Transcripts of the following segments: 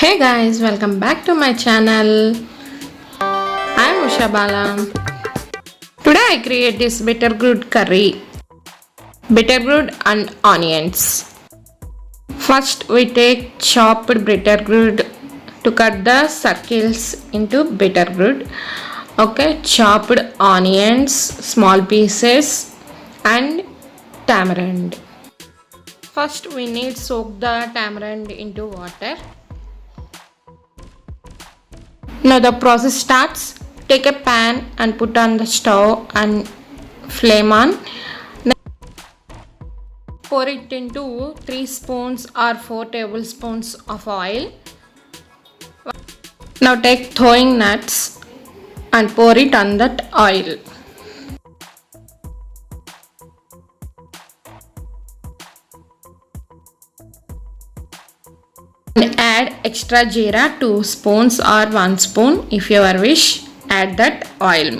Hey guys, welcome back to my channel. I'm UshaBala. Today I create this bitter gourd curry. Bitter gourd and onions. First we take chopped bitter gourd to cut the circles into bitter gourd. Okay, chopped onions, small pieces and tamarind. First we need soak the tamarind into water. Now the process starts. Take a pan and put on the stove and flame on. Then pour it into 3 spoons or 4 tablespoons of oil. Now take throwing nuts and pour it on that oil. And add extra jeera 2 spoons or 1 spoon if you wish. Add that oil.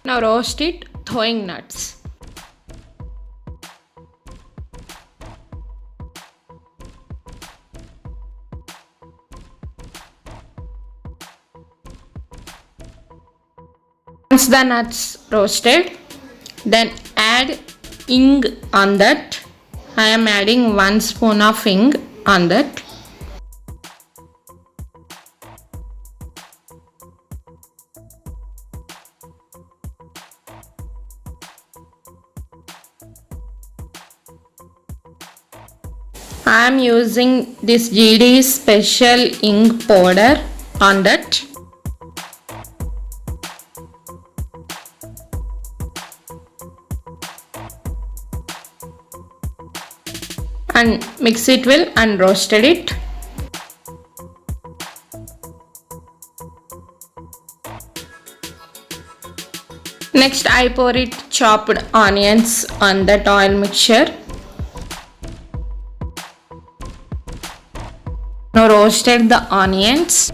Now roast it throwing nuts. Once the nuts roasted, then add hing on that. I am adding 1 spoon of hing on that. I am using this GD special hing powder on that. And mix it well and roasted it. Next I pour it chopped onions on that oil mixture. Now roasted the onions.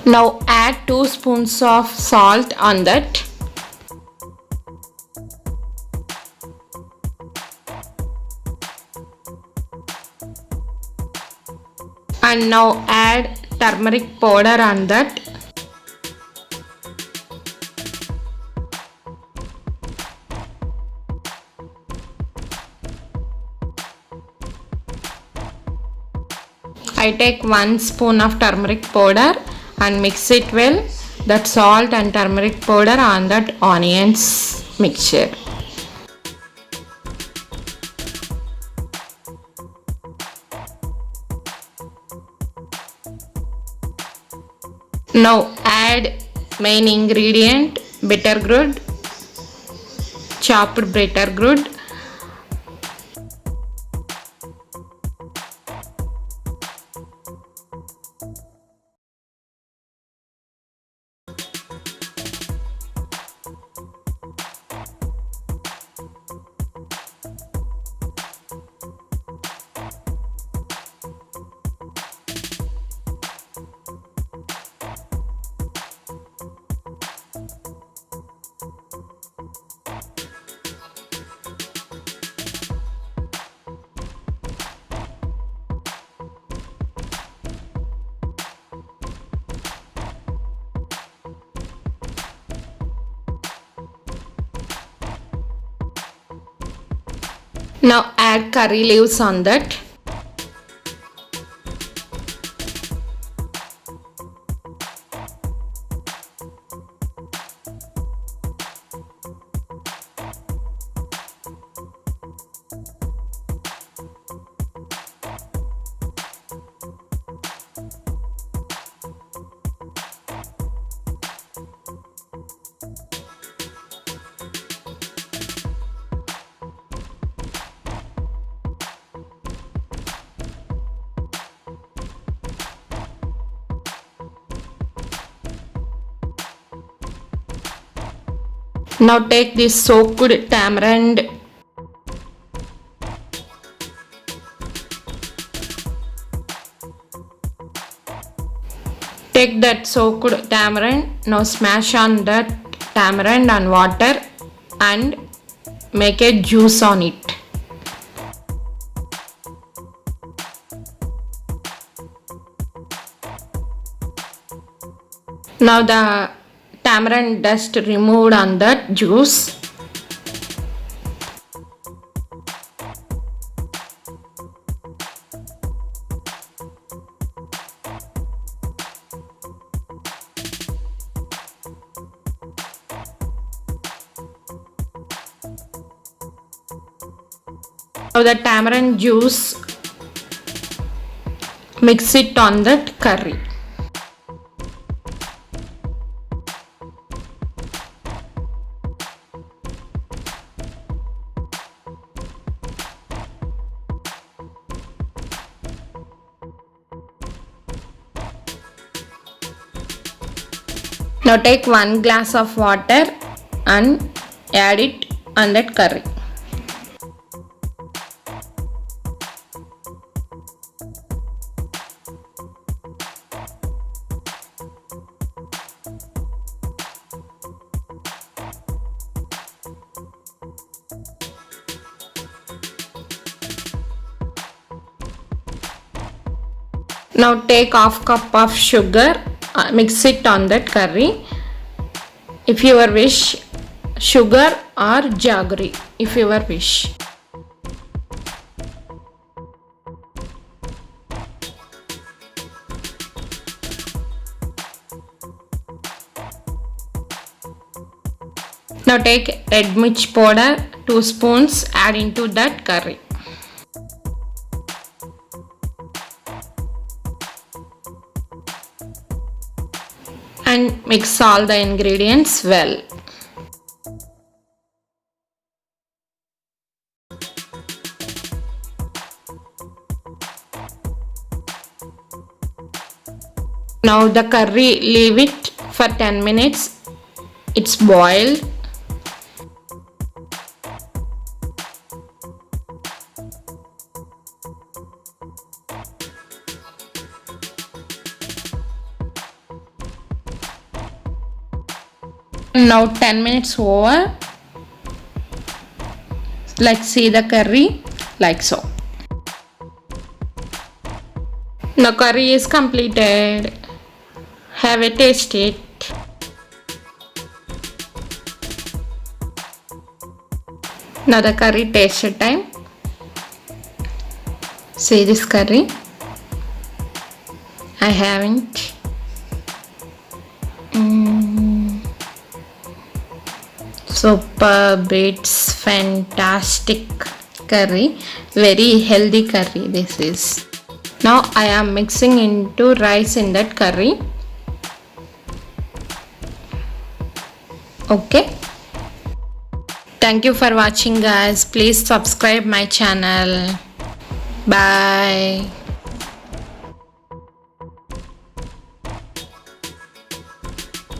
Now add 2 spoons of salt on that. And now add turmeric powder on that. I take 1 spoon of turmeric powder and mix it well. That salt and turmeric powder on that onions mixture. Now add main ingredient bitter gourd, chopped bitter gourd. Now add curry leaves on that. Now take this soaked tamarind take that soaked tamarind. Now smash on that tamarind and water and make a juice on it. Now the tamarind dust removed on that juice. Now the tamarind juice, mix it on that curry. Now take 1 glass of water and add it on that curry. Now take half cup of sugar, mix it on that curry. If your wish, sugar or jaggery, if your wish. Now take red mirchi powder, 2 spoons, add into that curry. And mix all the ingredients well. Now the curry, leave it for 10 minutes. It's boiled. Now 10 minutes over. Let's see the curry like so. Now curry is completed. Have a taste it. Now the curry taste time. See this curry. I haven't. Superb, it's fantastic curry, very healthy curry this is. Now I am mixing into rice in that curry. Okay. Thank you for watching guys. Please subscribe my channel. Bye.